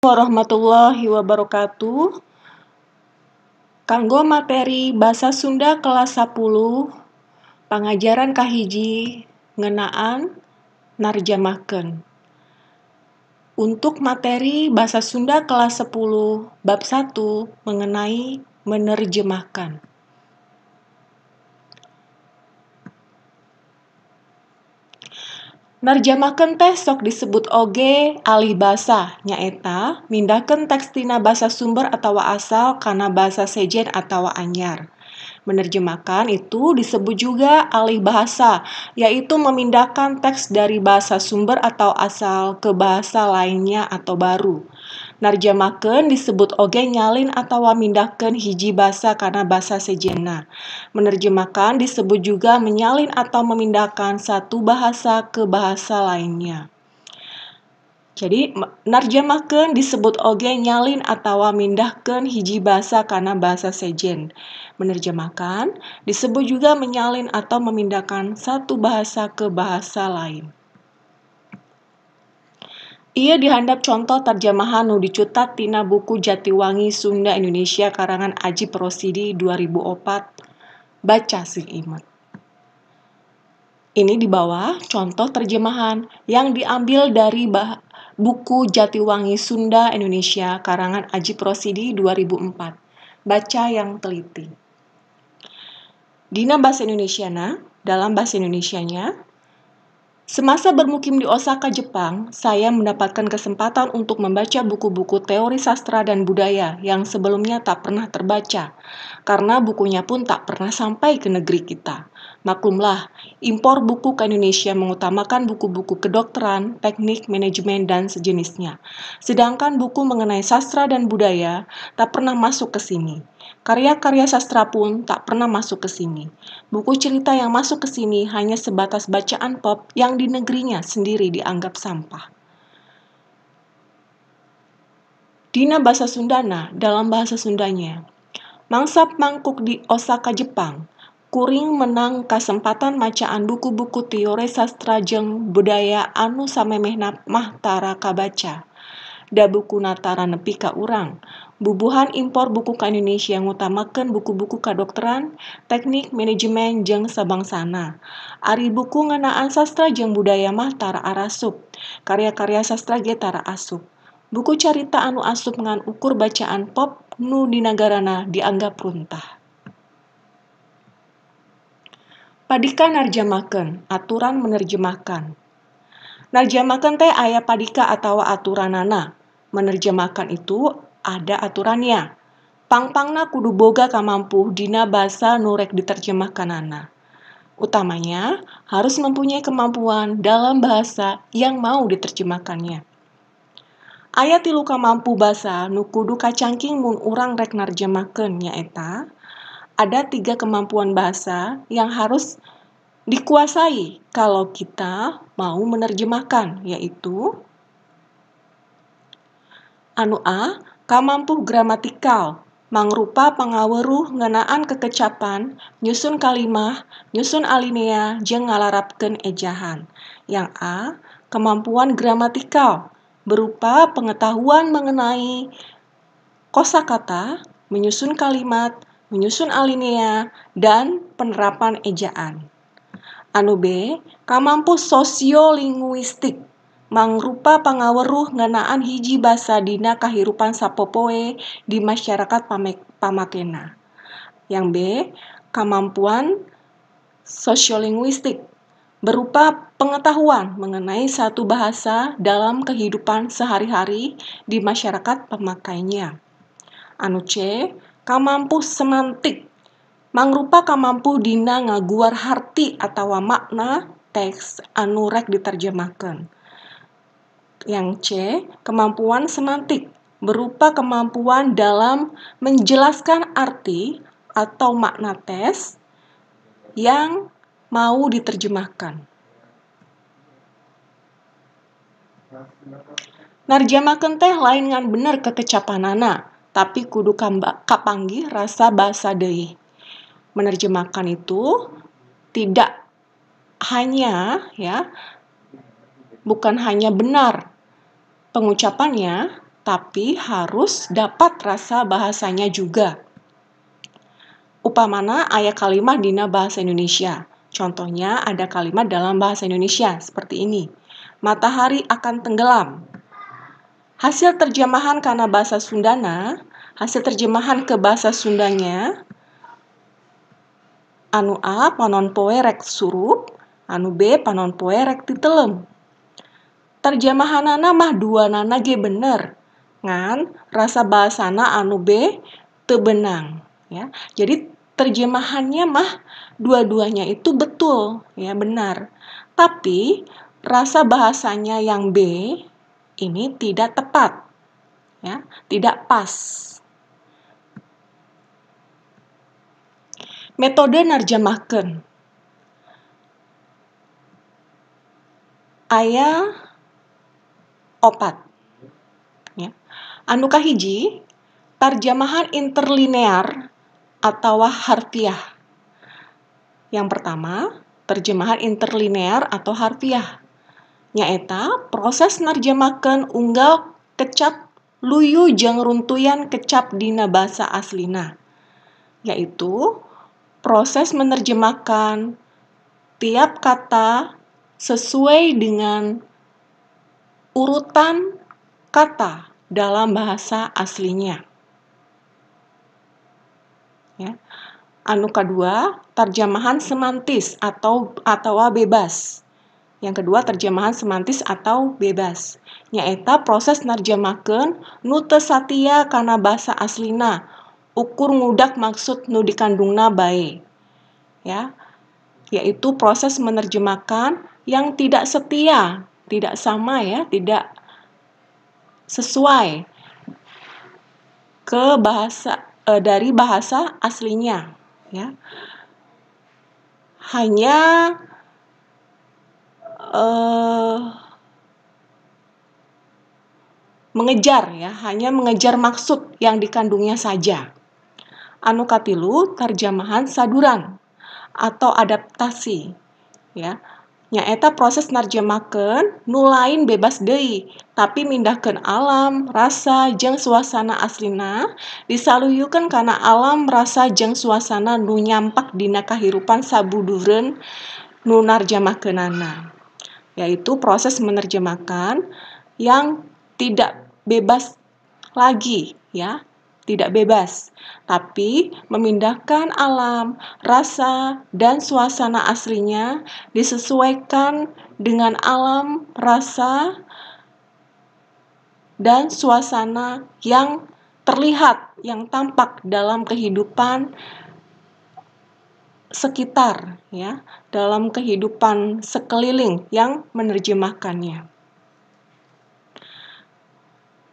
Warahmatullahi wabarakatuh. Kanggo materi Basa Sunda kelas 10, pangajaran kahiji ngenaan narjamahkeun. Untuk materi Basa Sunda kelas 10 bab 1 mengenai menerjemahkan. Narjamahkeun teh sok disebut oge alih basa, nyaeta mindahkeun teks tina basa sumber atawa asal kana basa sejen atawa anyar. Menerjemahkan itu disebut juga alih bahasa, yaitu memindahkan teks dari bahasa sumber atau asal ke bahasa lainnya atau baru. Narjamahkeun disebut oge nyalin atawa mindahkeun hiji basa kana basa sejenna. Menerjemahkan disebut juga menyalin atau memindahkan satu bahasa ke bahasa lainnya. Jadi, narjamahkeun disebut oge nyalin atawa mindahkeun hiji basa kana basa sejen. Menerjemahkan disebut juga menyalin atau memindahkan satu bahasa ke bahasa lain. Ieu dihandap contoh terjemahan nu dicutat tina buku Jatiwangi Sunda Indonesia karangan Ajip Rosidi 2004. Baca Sing Imet. Ini di bawah contoh terjemahan yang diambil dari buku Jatiwangi Sunda Indonesia karangan Ajip Rosidi 2004. Baca yang teliti. Dina bahasa Indonesiana, dalam bahasa Indonesianya, semasa bermukim di Osaka, Jepang, saya mendapatkan kesempatan untuk membaca buku-buku teori sastra dan budaya yang sebelumnya tak pernah terbaca, karena bukunya pun tak pernah sampai ke negeri kita. Maklumlah, impor buku ke Indonesia mengutamakan buku-buku kedokteran, teknik, manajemen, dan sejenisnya. Sedangkan buku mengenai sastra dan budaya tak pernah masuk ke sini. Karya-karya sastra pun tak pernah masuk ke sini. Buku cerita yang masuk ke sini hanya sebatas bacaan pop yang di negerinya sendiri dianggap sampah. Dina bahasa Sundana, dalam bahasa Sundanya, mangsap mangkuk di Osaka, Jepang, kuring menang kasempatan macaan buku-buku teori sastra jeung budaya anu samemehna mah tara kabaca. Da buku natara nepi ka urang. Bubuhan impor buku ka Indonesia ngutamakeun buku-buku kadokteran, teknik, manajemen, jeung sabangsana. Ari buku ngeunaan sastra jeung budaya mah tara arasup. Karya-karya sastra ge tara asup. Buku carita anu asup ngan ukur bacaan pop nu di nagarana dianggap runtah. Padika narjamahkeun, aturan menerjemahkan. Narjamahkeun teh aya padika atawa aturanana. Menerjemahkan itu ada aturannya. Pangpangna kudu boga kamampuh dina basa nu rek diterjemahkanana. Utamanya, harus mempunyai kemampuan dalam bahasa yang mau diterjemahkannya. Aya 3 kamampu basa nu kudu kacangking mun urang rek narjamahkeun nyaeta. Ada 3 kemampuan bahasa yang harus dikuasai kalau kita mau menerjemahkan, yaitu anu A, kamampuh gramatikal, mangrupa pangaweuruh ngeunaan kekecapan, nyusun kalimah, nyusun alinea, jeung ngalarapkeun ejahan. Yang A, kemampuan gramatikal, berupa pengetahuan mengenai kosakata, menyusun kalimat, menyusun alinea, dan penerapan ejaan. Anu B, kamampuh sosiolinguistik, mangrupa pangaweuruh ngeunaan hiji basa dina kahirupan sapopoe di masyarakat pamakena. Yang B, kamampuan sosiolinguistik, berupa pengetahuan mengenai satu bahasa dalam kehidupan sehari-hari di masyarakat pemakainya. Anu C, kamampuh semantik, mangrupa kamampuh dina ngaguar harti atawa makna teks anu rek diterjemahkeun. Yang C, kemampuan semantik, berupa kemampuan dalam menjelaskan arti atau makna teks yang mau diterjemahkan. Narjamahkeun teh lain ngan bener kekecapanana, tapi kudu kapanggih rasa basa deui. Menerjemahkan itu tidak hanya bukan hanya benar pengucapannya, tapi harus dapat rasa bahasanya juga. Upamana aya kalimat dina bahasa Indonesia. Contohnya ada kalimat dalam bahasa Indonesia seperti ini. Matahari akan tenggelam. Hasil terjemahan karena bahasa Sundana, hasil terjemahan ke bahasa Sundanya, anu A panon poe rek surup, anu B panon poe rek titelem. Terjemahanana mah duanana ge bener, ngan rasa bahasana anu B teu benang. Ya. Jadi terjemahannya mah dua-duanya itu betul, ya benar. Tapi rasa bahasanya yang B ini tidak tepat, ya, tidak pas. Metode narjamahkeun. Aya opat. Ya. Anu kahiji, tarjamahan interlinear atau harfiah. Yang pertama, terjemahan interlinear atau harfiah. Nyaeta proses narjamakeun unggal kecap luyu jeung runtuyan kecap dina basa aslina. Yaitu proses menerjemahkan tiap kata sesuai dengan urutan kata dalam bahasa aslinya. Ya. Anu kedua, terjemahan semantis atau bebas. Yang kedua, terjemahan semantis atau bebas. Nyaeta proses narjamakeun nu teu satia kana basa aslina, ukur ngudak maksud nu dikandungna bae. Ya. Yaitu proses menerjemahkan yang tidak setia, tidak sama ya, tidak sesuai ke bahasa dari bahasa aslinya. Ya. Hanya hanya mengejar maksud yang dikandungnya saja. Anu katilu, terjemahan saduran atau adaptasi. Ya. Nyaeta proses narjamakeun nu lain bebas deui, tapi mindahkeun alam, rasa, jeung suasana aslina disaluyukeun kana alam, rasa, jeung suasana nu nyampak dina kahirupan sabudureun nu narjamahkeunana. Yaitu proses menerjemahkan yang tidak bebas lagi, ya. Tidak bebas, tapi memindahkan alam, rasa, dan suasana aslinya disesuaikan dengan alam, rasa, dan suasana yang terlihat, yang tampak dalam kehidupan sekitar, ya, dalam kehidupan sekeliling yang menerjemahkannya.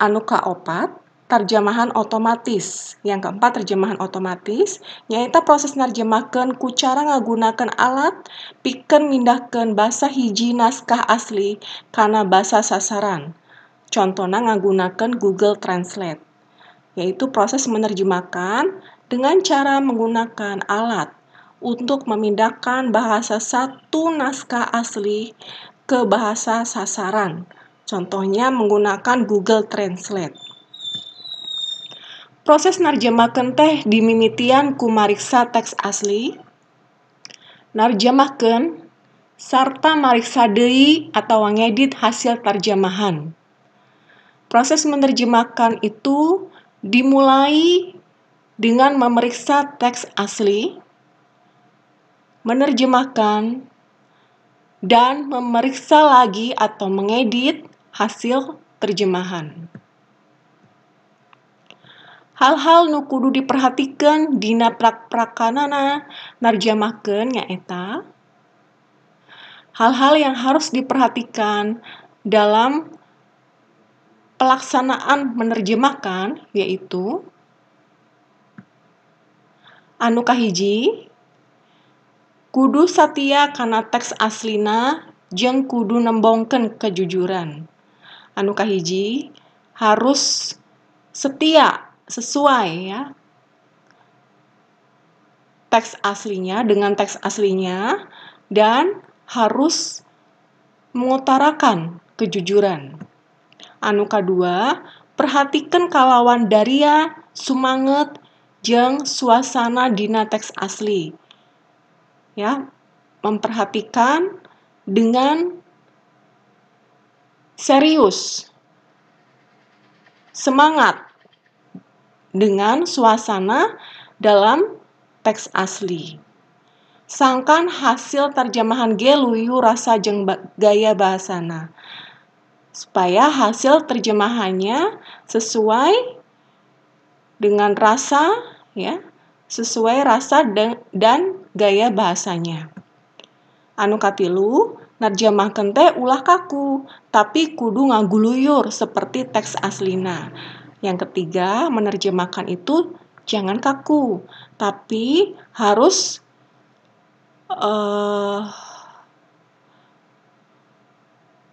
Anu kaopat, terjemahan otomatis. Yang keempat, terjemahan otomatis. Nyaeta proses narjemahkeun ku cara ngagunakeun alat pikeun mindahkeun basa hiji naskah asli kana basa sasaran. Contohna ngagunakeun Google Translate. Yaitu proses menerjemahkan dengan cara menggunakan alat untuk memindahkan bahasa satu naskah asli ke bahasa sasaran. Contohnya menggunakan Google Translate. Proses narjamahkeun teh dimimitian ku mariksa teks asli, narjamahkeun, sarta mariksa deui atau ngedit hasil terjemahan. Proses menerjemahkan itu dimulai dengan memeriksa teks asli, menerjemahkan, dan memeriksa lagi atau mengedit hasil terjemahan. Hal-hal nu kudu diperhatikeun dina prakanana narjamahkeun nyaeta hal-hal yang harus diperhatikan dalam pelaksanaan menerjemahkan, yaitu anu kahiji, kudu satia kana teks aslina jeung kudu nembongkeun kejujuran. Anu kahiji, harus setia, sesuai ya, teks aslinya dengan teks aslinya, dan harus mengutarakan kejujuran. Anu kadua, Perhatikan kalawan daria, sumanget, jeung suasana dina teks asli. Ya, memperhatikan dengan serius, semangat dengan suasana dalam teks asli. Sangkan hasil terjemahan ge luyu rasa jeung gaya bahasana. Supaya hasil terjemahannya sesuai dengan rasa, ya, sesuai rasa dan gaya bahasanya. Anu katilu, narjamahkeun teh ulah kaku, tapi kudu ngaguluyur seperti teks aslina. Yang ketiga, menerjemahkan itu jangan kaku, tapi harus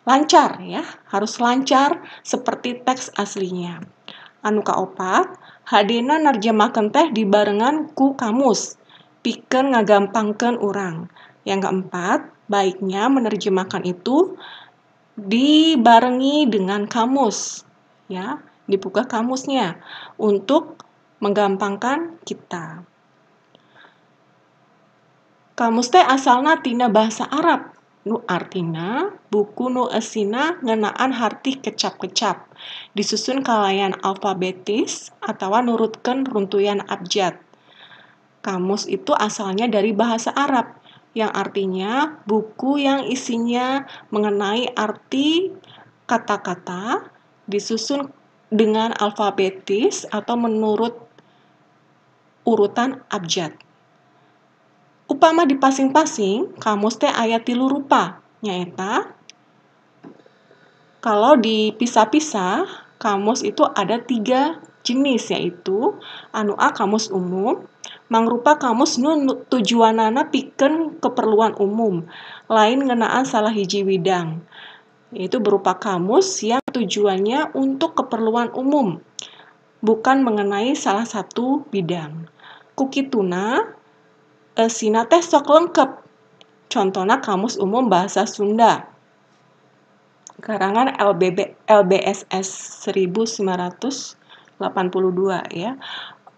lancar, ya, harus lancar seperti teks aslinya. Anu kaopat, hadena narjamahkeun teh dibarengan ku kamus, pikeun ngagampangkeun urang. Yang keempat, baiknya menerjemahkan itu dibarengi dengan kamus, ya, dibuka kamusnya untuk menggampangkan kita. Kamus teh asalna tina bahasa Arab, nu artina buku nu eusina ngeunaan harti kecap-kecap, disusun kalayan alfabetis atawa nurutkeun runtuyan abjad. Kamus itu asalnya dari bahasa Arab, yang artinya buku yang isinya mengenai arti kata-kata disusun dengan alfabetis atau menurut urutan abjad. Upama di pasing-pasing, kamus teh aya 3 rupa, nyaeta kalau dipisah-pisah, kamus itu ada 3 jenis, yaitu anu A kamus umum, mangrupa kamus nu tujuanana pikeun keperluan umum, lain ngeunaan salah hiji widang. Yaitu berupa kamus yang tujuannya untuk keperluan umum, bukan mengenai salah satu bidang. Kukituna, eusina teh sok lengkep. Contohna kamus umum bahasa Sunda, karangan LBSS 1982, ya.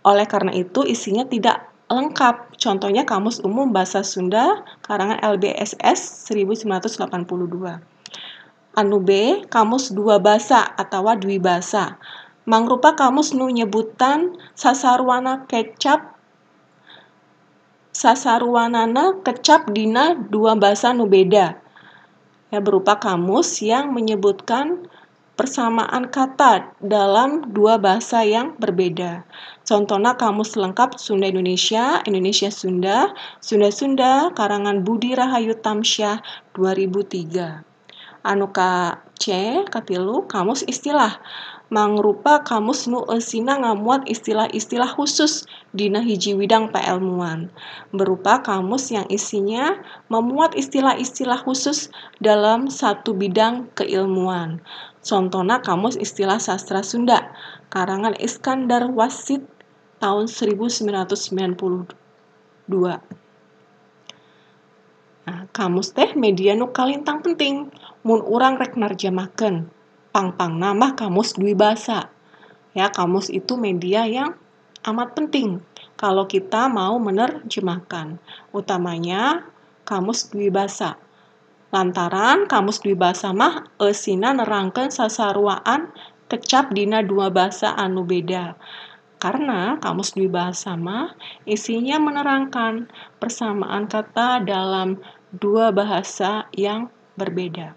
Oleh karena itu isinya tidak lengkap. Contohnya kamus umum bahasa Sunda karangan LBSS 1982. Anu B, kamus dua basa atawa dwibasa. Mangrupa kamus nu nyebutan sasaruanana kecap dina dua basa nu beda. Ya, berupa kamus yang menyebutkan persamaan kata dalam dua bahasa yang berbeda. Contohnya kamus lengkap Sunda-Indonesia, Indonesia-Sunda, Sunda-Sunda, karangan Budi Rahayu Tamsyah 2003. Anu ka C, katilu, kamus istilah. Mangrupa kamus nu eusina ngamuat istilah-istilah khusus dina hiji widang paelmuan. Berupa kamus yang isinya memuat istilah-istilah khusus dalam satu bidang keilmuan. Contohna kamus istilah sastra Sunda, karangan Iskandar Wasit tahun 1992. Nah, kamus teh media nu kalintang penting mun urang rek narjamahkeun. Pangpangna mah kamus dwibasa. Ya, kamus itu media yang amat penting kalau kita mau menerjemahkan, utamanya kamus dwibasa. Lantaran kamus dwibasa mah eusina nerangkeun sasaruaan kecap dina dua basa anu beda. Karena kamus dwibasa mah isinya menerangkan persamaan kata dalam dua bahasa yang berbeda.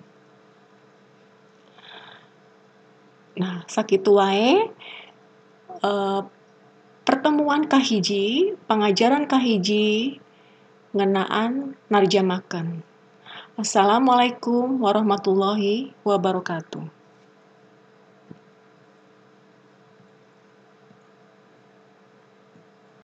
Nah, sakitu wae pertemuan kahiji, pengajaran kahiji ngeunaan narjamahkeun. Assalamualaikum warahmatullahi wabarakatuh.